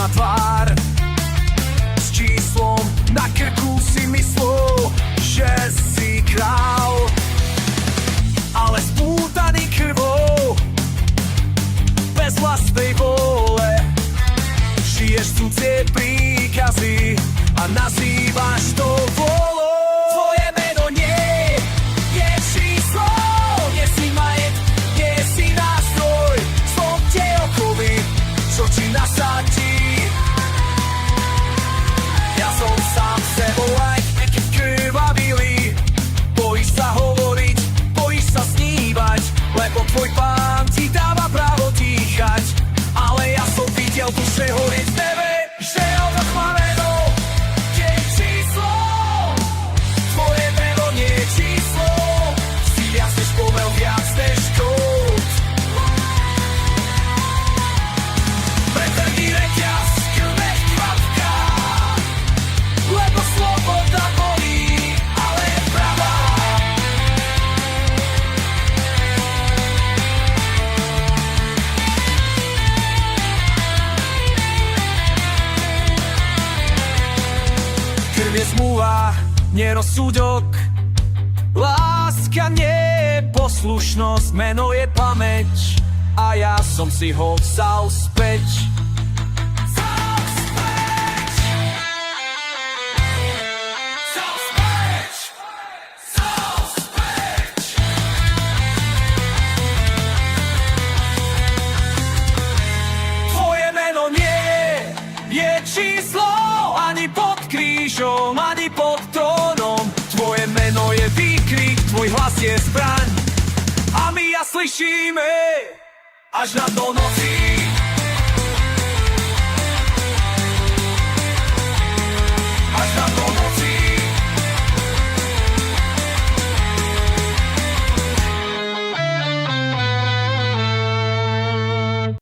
na tvár. S číslom na krku si myslel, že si král, ale spútaný krvou, bez vlastnej vôle, žiješ cudzie príkazy a nazývaš to vôľou. Tvoje meno nie je číslo, nie si majet, nie si nástroj, som tie okovy, čo ti nasadí. Ja som sám sebou aj krvavý, bojíš sa hovoriť, bojíš sa snívať, lebo tvoj pán ti dáva právo dýchať. Ale ja som videl duše horieť v nebe, že ono chmaveno je číslo. Tvoje meno nie je číslo, si viac než povel, viac než kód. Pretrhni reťaz, krveť kvapka, lebo sloboda bolí, ale je pravá. Krv je zmluva, nie rozsudok, láska nie je poslušnosť, meno je pamäť a ja som si ho vzal späť. Vzal späť! Vzal späť! Vzal späť! Tvoje meno nie je číslo, ani pod krížom, ani pod trónom. Tvoje meno je výkrik, tvoj hlas je zbraň a my ja slyšíme až na do noci.